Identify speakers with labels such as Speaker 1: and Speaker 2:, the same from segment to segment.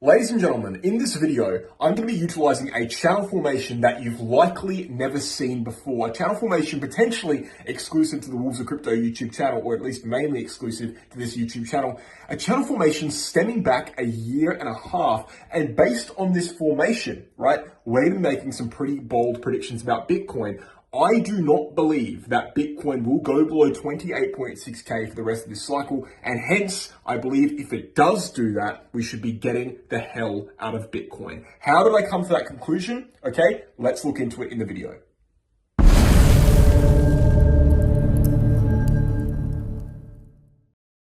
Speaker 1: Ladies and gentlemen, in this video, I'm going to be utilizing a channel formation that you've likely never seen before. A channel formation potentially exclusive to the Wolves of Crypto YouTube channel, or at least mainly exclusive to this YouTube channel. A channel formation stemming back a year and a half. And based on this formation, right, we're going to be making some pretty bold predictions about Bitcoin. I do not believe that Bitcoin will go below 28.6k for the rest of this cycle, and hence, I believe if it does do that, we should be getting the hell out of Bitcoin. How did I come to that conclusion? Okay, let's look into it in the video.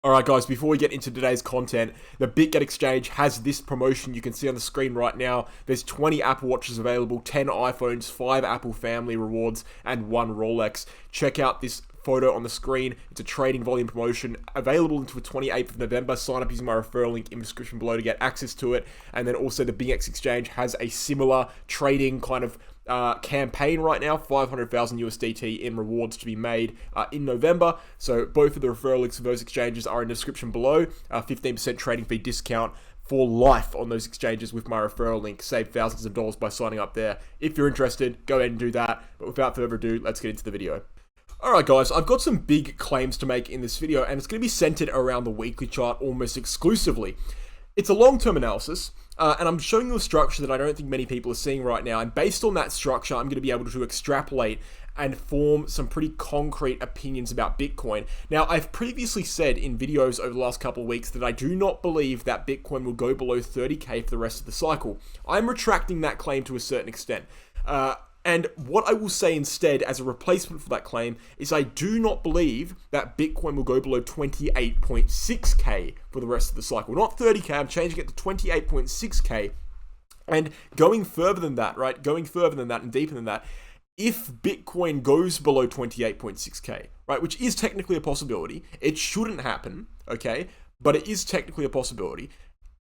Speaker 1: Alright guys, before we get into today's content, the Bitget exchange has this promotion you can see on the screen right now. There's 20 Apple Watches available, 10 iPhones, 5 Apple Family rewards, and 1 Rolex. Check out this photo on the screen. It's a trading volume promotion available until the 28th of November. Sign up using my referral link in the description below to get access to it. And then also the Bingx exchange has a similar trading kind of campaign right now, 500,000 USDT in rewards to be made in November. So both of the referral links for those exchanges are in the description below. 15% trading fee discount for life on those exchanges with my referral link. Save thousands of dollars by signing up there. If you're interested, go ahead and do that. But without further ado, let's get into the video. Alright guys, I've got some big claims to make in this video, and it's going to be centered around the weekly chart almost exclusively. It's a long-term analysis, and I'm showing you a structure that I don't think many people are seeing right now, and based on that structure, I'm going to be able to extrapolate and form some pretty concrete opinions about Bitcoin. Now, I've previously said in videos over the last couple of weeks that I do not believe that Bitcoin will go below 30k for the rest of the cycle. I'm retracting that claim to a certain extent. And what I will say instead as a replacement for that claim is I do not believe that Bitcoin will go below 28.6k for the rest of the cycle. Not 30k, I'm changing it to 28.6k. And going further than that, right? Going further than that and deeper than that, if Bitcoin goes below 28.6k, right? Which is technically a possibility. It shouldn't happen, okay? But it is technically a possibility.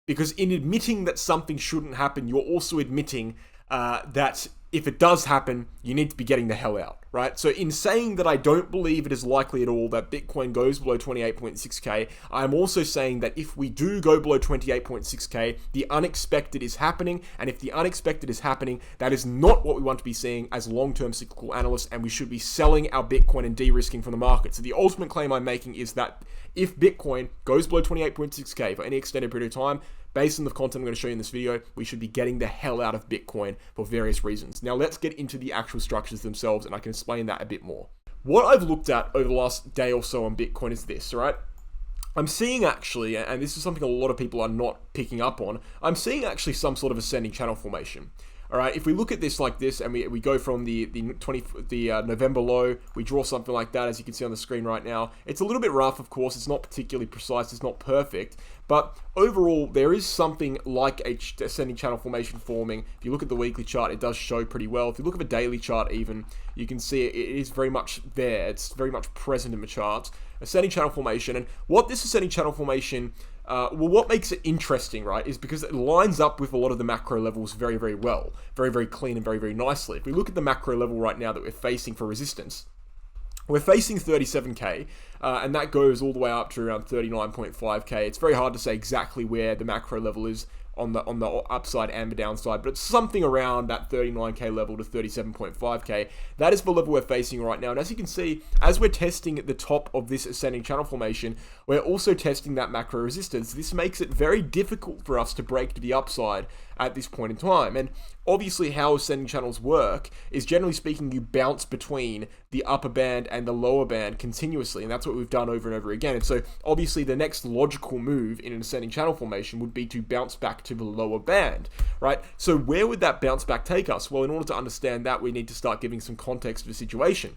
Speaker 1: Because in admitting that something shouldn't happen, you're also admitting that if it does happen, you need to be getting the hell out, right? So in saying that I don't believe it is likely at all that Bitcoin goes below 28.6k, I'm also saying that if we do go below 28.6k, the unexpected is happening, and if the unexpected is happening, that is not what we want to be seeing as long-term cyclical analysts, and we should be selling our Bitcoin and de-risking from the market. So the ultimate claim I'm making is that if Bitcoin goes below 28.6k for any extended period of time, based on the content I'm going to show you in this video, we should be getting the hell out of Bitcoin for various reasons. Now let's get into the actual structures themselves, and I can explain that a bit more. What I've looked at over the last day or so on Bitcoin is this, right? I'm seeing actually, and this is something a lot of people are not picking up on, I'm seeing actually some sort of ascending channel formation. All right, if we look at this like this, and we go from the November low, we draw something like that, as you can see on the screen right now. It's a little bit rough, of course. It's not particularly precise. It's not perfect. But overall, there is something like a ascending channel formation forming. If you look at the weekly chart, it does show pretty well. If you look at the daily chart even, you can see it is very much there. It's very much present in the charts. Ascending channel formation. And what this ascending channel formation what makes it interesting, right, is because it lines up with a lot of the macro levels very, very well. Very, very clean and very, very nicely. If we look at the macro level right now that we're facing for resistance, we're facing 37k, and that goes all the way up to around 39.5k. It's very hard to say exactly where the macro level is on the upside and the downside, but it's something around that 39k level to 37.5k. That is the level we're facing right now. And as you can see, as we're testing at the top of this ascending channel formation, we're also testing that macro resistance. This makes it very difficult for us to break to the upside at this point in time. And obviously how ascending channels work is, generally speaking, you bounce between the upper band and the lower band continuously, and that's what we've done over and over again. And so obviously the next logical move in an ascending channel formation would be to bounce back to the lower band, right? So where would that bounce back take us? Well, in order to understand that, we need to start giving some context to the situation.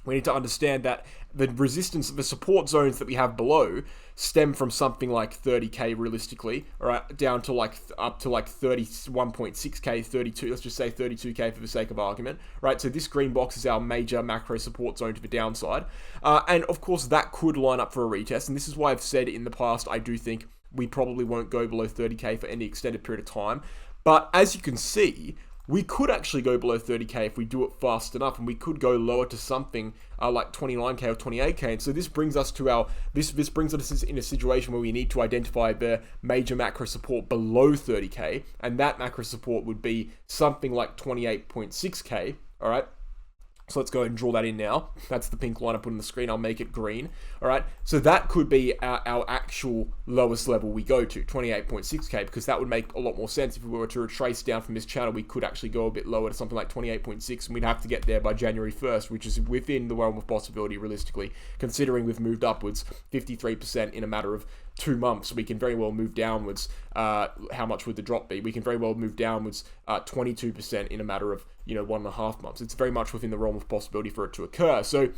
Speaker 1: We need to understand that the resistance, the support zones that we have below stem from something like 30k realistically, all right, down to up to 31.6k, 32, let's just say 32k for the sake of argument, right? So this green box is our major macro support zone to the downside. And of course that could line up for a retest. And this is why I've said in the past, I do think we probably won't go below 30k for any extended period of time. But as you can see, we could actually go below 30k if we do it fast enough, and we could go lower to something like 29k or 28k. And so this brings us to this brings us in a situation where we need to identify the major macro support below 30k, and that macro support would be something like 28.6k. All right. So let's go ahead and draw that in now. That's the pink line I put on the screen. I'll make it green. All right. So that could be our actual lowest level we go to, 28.6k, because that would make a lot more sense. If we were to retrace down from this channel, we could actually go a bit lower to something like 28.6, and we'd have to get there by January 1st, which is within the realm of possibility realistically, considering we've moved upwards 53% in a matter of 2 months. We can very well move downwards. How much would the drop be? We can very well move downwards 22% in a matter of 1.5 months. It's very much within the realm of possibility for it to occur. So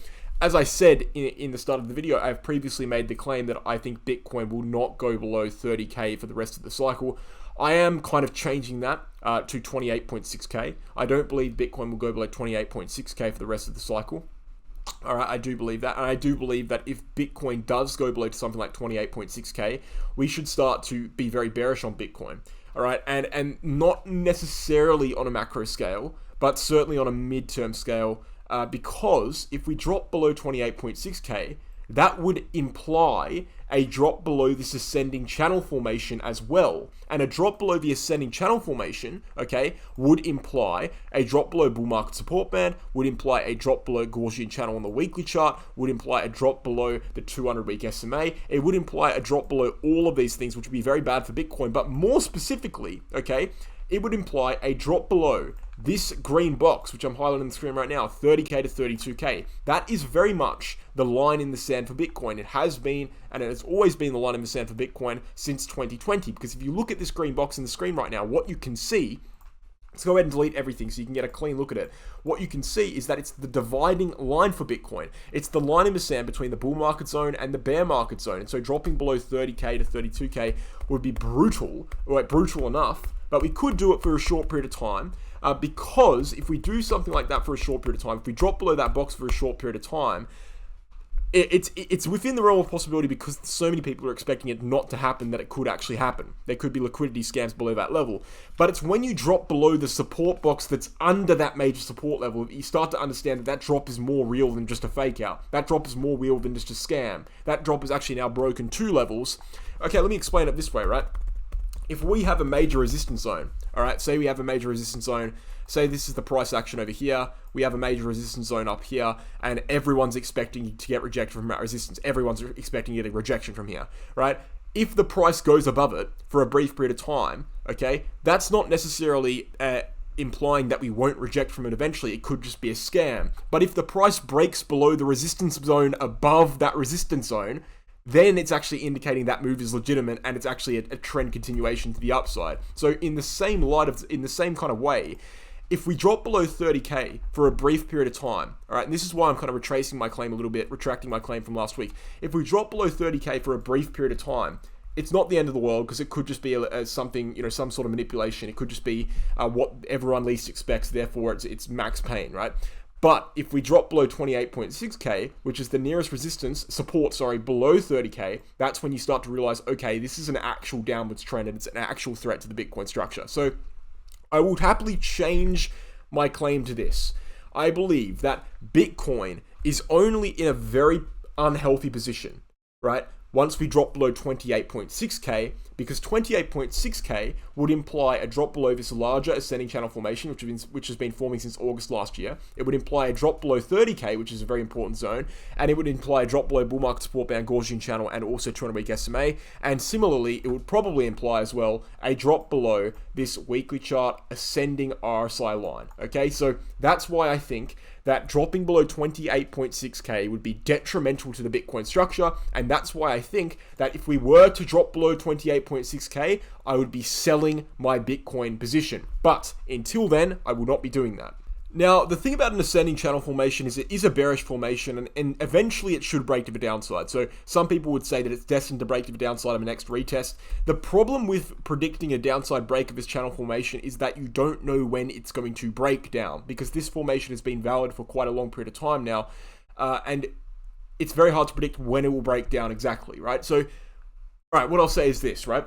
Speaker 1: as I said in the start of the video, I've previously made the claim that I think Bitcoin will not go below 30k for the rest of the cycle. I am kind of changing that to 28.6k. I don't believe Bitcoin will go below 28.6k for the rest of the cycle. All right, I do believe that. And I do believe that if Bitcoin does go below to something like 28.6k, we should start to be very bearish on Bitcoin. All right, and not necessarily on a macro scale, but certainly on a midterm scale, because if we drop below 28.6k, that would imply a drop below this ascending channel formation as well. And a drop below the ascending channel formation, okay, would imply a drop below bull market support band, would imply a drop below Gaussian channel on the weekly chart, would imply a drop below the 200-week SMA. It would imply a drop below all of these things, which would be very bad for Bitcoin. But more specifically, okay, it would imply a drop below this green box, which I'm highlighting on the screen right now, 30k to 32k. That is very much the line in the sand for Bitcoin. It has been, and it has always been the line in the sand for Bitcoin since 2020. Because if you look at this green box in the screen right now, what you can see, let's go ahead and delete everything so you can get a clean look at it. What you can see is that it's the dividing line for Bitcoin. It's the line in the sand between the bull market zone and the bear market zone. And so dropping below 30k to 32k would be brutal, or brutal enough, but we could do it for a short period of time. Because if we do something like that for a short period of time, if we drop below that box for a short period of time, it's within the realm of possibility, because so many people are expecting it not to happen that it could actually happen. There could be liquidity scams below that level. But it's when you drop below the support box that's under that major support level, you start to understand that that drop is more real than just a fake out. That drop is more real than just a scam. That drop is actually now broken 2 levels. Okay, let me explain it this way, right? If we have a major resistance zone, all right, say we have a major resistance zone, say this is the price action over here, we have a major resistance zone up here, and everyone's expecting to get rejected from that resistance. Everyone's expecting to get a rejection from here, right? If the price goes above it for a brief period of time, okay, that's not necessarily implying that we won't reject from it eventually. It could just be a scam. But if the price breaks below the resistance zone above that resistance zone, then it's actually indicating that move is legitimate, and it's actually a trend continuation to the upside. So in the same kind of way, if we drop below 30k for a brief period of time, all right, and this is why I'm kind of retracing my claim a little bit, retracting my claim from last week. If we drop below 30k for a brief period of time, it's not the end of the world, because it could just be something, some sort of manipulation. It could just be what everyone least expects, therefore it's max pain, right? But if we drop below 28.6k, which is the nearest support, below 30k, that's when you start to realize, okay, this is an actual downwards trend, and it's an actual threat to the Bitcoin structure. So I would happily change my claim to this. I believe that Bitcoin is only in a very unhealthy position, right? Once we drop below 28.6k, because 28.6k would imply a drop below this larger ascending channel formation, which has been forming since August last year. It would imply a drop below 30k, which is a very important zone, and it would imply a drop below bull market support band, Gaussian channel, and also 200-week SMA. And similarly, it would probably imply as well a drop below this weekly chart ascending RSI line. Okay, so that's why I think that dropping below 28.6k would be detrimental to the Bitcoin structure, and that's why I think that if we were to drop below 28.6k, I would be selling my Bitcoin position. But until then, I will not be doing that. Now, the thing about an ascending channel formation is it is a bearish formation, and eventually it should break to the downside. So some people would say that it's destined to break to the downside of the next retest. The problem with predicting a downside break of this channel formation is that you don't know when it's going to break down, because this formation has been valid for quite a long period of time now, and it's very hard to predict when it will break down exactly, right? So, all right, what I'll say is this, right?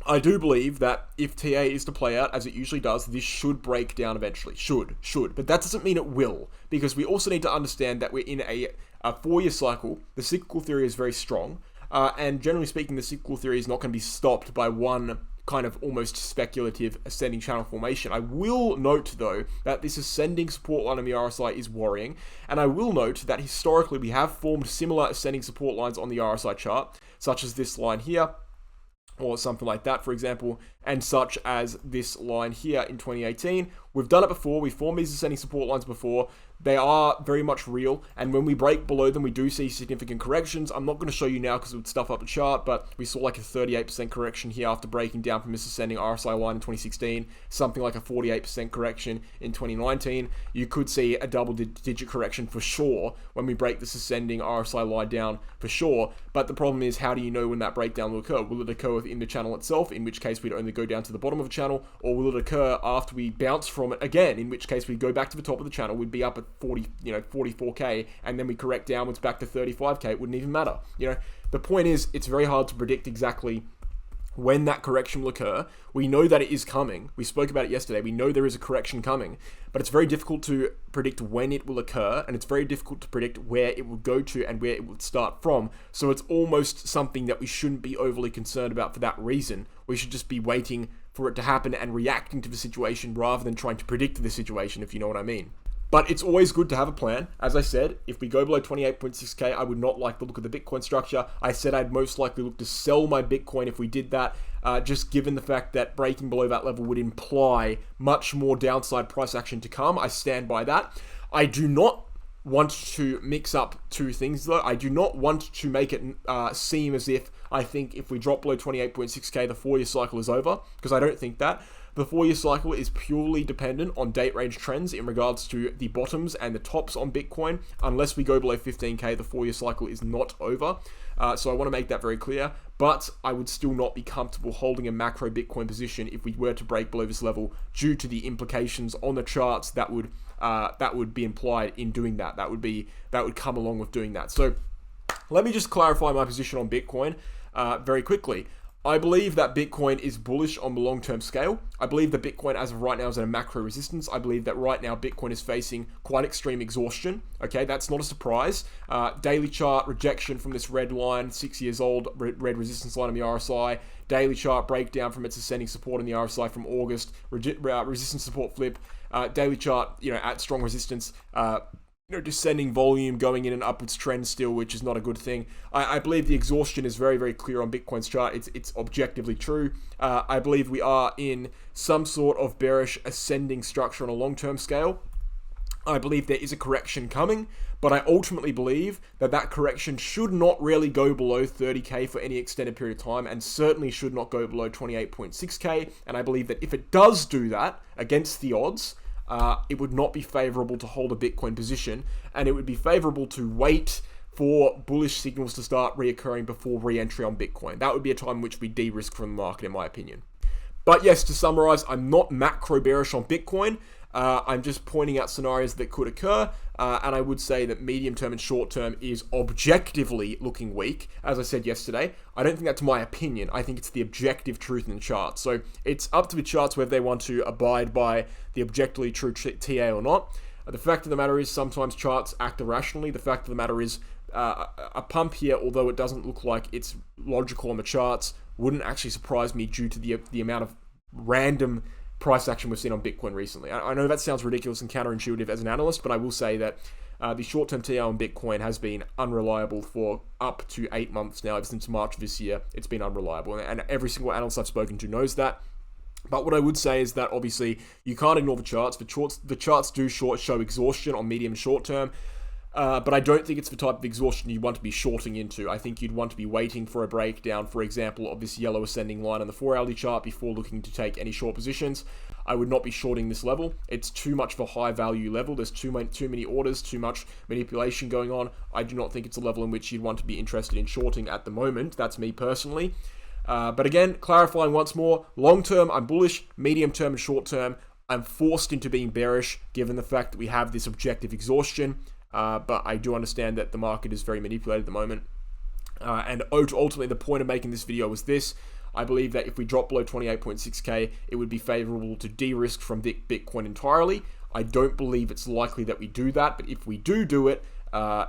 Speaker 1: I do believe that if TA is to play out as it usually does, this should break down eventually. Should. But that doesn't mean it will, because we also need to understand that we're in a 4-year cycle. The cyclical theory is very strong, and generally speaking, the cyclical theory is not going to be stopped by one kind of almost speculative ascending channel formation. I will note, though, that this ascending support line on the RSI is worrying, and I will note that historically we have formed similar ascending support lines on the RSI chart, such as this line here, or something like that, for example, and such as this line here in 2018. We've done it before. We formed these ascending support lines before. They are very much real, and when we break below them, we do see significant corrections. I'm not going to show you now because it would stuff up the chart, but we saw like a 38% correction here after breaking down from this ascending RSI line in 2016, something like a 48% correction in 2019. You could see a double-digit correction for sure when we break this ascending RSI line down for sure, but the problem is, how do you know when that breakdown will occur? Will it occur within the channel itself, in which case we'd only go down to the bottom of the channel, or will it occur after we bounce from it again, in which case we go back to the top of the channel, we'd be up at 44k, and then we correct downwards back to 35k? It wouldn't even matter. The point is, it's very hard to predict exactly when that correction will occur. We know that it is coming. We spoke about it yesterday. We know there is a correction coming, but it's very difficult to predict when it will occur, and it's very difficult to predict where it will go to and where it will start from. So it's almost something that we shouldn't be overly concerned about for that reason. We should just be waiting for it to happen and reacting to the situation rather than trying to predict the situation, if you know what I mean. But it's always good to have a plan. As I said, if we go below 28.6k, I would not like the look of the Bitcoin structure. I said I'd most likely look to sell my Bitcoin if we did that, just given the fact that breaking below that level would imply much more downside price action to come. I stand by that. I do not want to mix up two things, though. I do not want to make it seem as if I think if we drop below 28.6k, the 4-year cycle is over, because I don't think that. The 4-year cycle is purely dependent on date range trends in regards to the bottoms and the tops on Bitcoin. Unless we go below 15k, the 4-year cycle is not over. So I want to make that very clear. But I would still not be comfortable holding a macro Bitcoin position if we were to break below this level, due to the implications on the charts that would be implied in doing that. That would come along with doing that. So let me just clarify my position on Bitcoin very quickly. I believe that Bitcoin is bullish on the long-term scale. I believe that Bitcoin as of right now is at a macro resistance. I believe that right now Bitcoin is facing quite extreme exhaustion. Okay, that's not a surprise. Daily chart rejection from this red line, 6 years old, red resistance line on the RSI. Daily chart breakdown from its ascending support in the RSI from August. Resistance support flip. Daily chart, at strong resistance. Descending volume, going in an upwards trend still, which is not a good thing. I believe the exhaustion is very, very clear on Bitcoin's chart. It's objectively true. I believe we are in some sort of bearish ascending structure on a long-term scale. I believe there is a correction coming, but I ultimately believe that correction should not really go below 30k for any extended period of time, and certainly should not go below 28.6k. And I believe that if it does do that against the odds, it would not be favorable to hold a Bitcoin position, and it would be favorable to wait for bullish signals to start reoccurring before re-entry on Bitcoin. That would be a time in which we de-risk from the market, in my opinion. But yes, to summarize, I'm not macro bearish on Bitcoin. I'm just pointing out scenarios that could occur, and I would say that medium term and short term is objectively looking weak. As I said yesterday, I don't think that's my opinion. I think it's the objective truth in the chart. So it's up to the charts whether they want to abide by the objectively true TA or not. The fact of the matter is, sometimes charts act irrationally. The fact of the matter is, a pump here, although it doesn't look like it's logical on the charts, wouldn't actually surprise me due to the amount of random price action we've seen on Bitcoin recently. I know that sounds ridiculous and counterintuitive as an analyst, but I will say that the short-term TA on Bitcoin has been unreliable for up to 8 months now. Ever since March of this year, it's been unreliable, and every single analyst I've spoken to knows that. But what I would say is that obviously you can't ignore the charts. The charts do show exhaustion on medium and short term. But I don't think it's the type of exhaustion you want to be shorting into. I think you'd want to be waiting for a breakdown, for example, of this yellow ascending line on the 4-hourly chart before looking to take any short positions. I would not be shorting this level. It's too much of a high value level. There's too many orders, too much manipulation going on. I do not think it's a level in which you'd want to be interested in shorting at the moment. That's me personally. But again, clarifying once more, long term, I'm bullish. Medium term and short term, I'm forced into being bearish given the fact that we have this objective exhaustion. But I do understand that the market is very manipulated at the moment. And ultimately, the point of making this video was this. I believe that if we drop below 28.6k, it would be favorable to de-risk from Bitcoin entirely. I don't believe it's likely that we do that, but if we do it,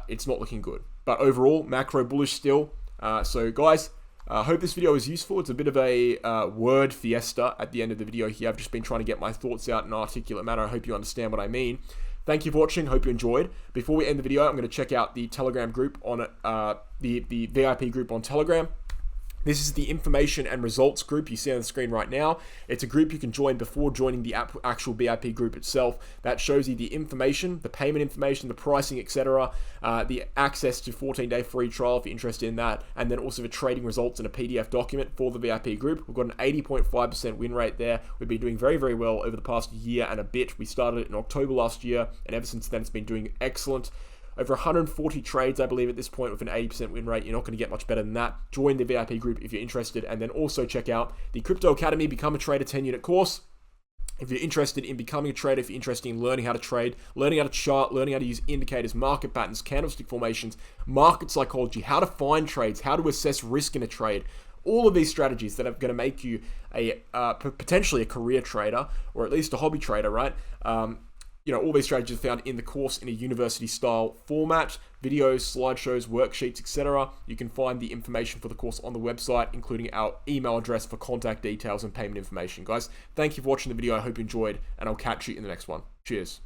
Speaker 1: it's not looking good. But overall, macro bullish still. So guys, I hope this video is useful. It's a bit of a word fiesta at the end of the video here. I've just been trying to get my thoughts out in an articulate manner. I hope you understand what I mean. Thank you for watching. Hope you enjoyed. Before we end the video, I'm going to check out the Telegram group on the VIP group on Telegram. This is the information and results group you see on the screen right now. It's a group you can join before joining the actual VIP group itself. That shows you the information, the payment information, the pricing, etc., the access to 14-day free trial if you're interested in that, and then also the trading results in a PDF document for the VIP group. We've got an 80.5% win rate there. We've been doing very, very well over the past year and a bit. We started it in October last year, and ever since then it's been doing excellent. Over 140 trades, I believe, at this point with an 80% win rate. You're not going to get much better than that. Join the VIP group if you're interested. And then also check out the Crypto Academy Become a Trader 10-unit course. If you're interested in becoming a trader, if you're interested in learning how to trade, learning how to chart, learning how to use indicators, market patterns, candlestick formations, market psychology, how to find trades, how to assess risk in a trade, all of these strategies that are going to make you a potentially a career trader, or at least a hobby trader, right? All these strategies are found in the course in a university-style format, videos, slideshows, worksheets, etc. You can find the information for the course on the website, including our email address for contact details and payment information. Guys, thank you for watching the video. I hope you enjoyed, and I'll catch you in the next one. Cheers.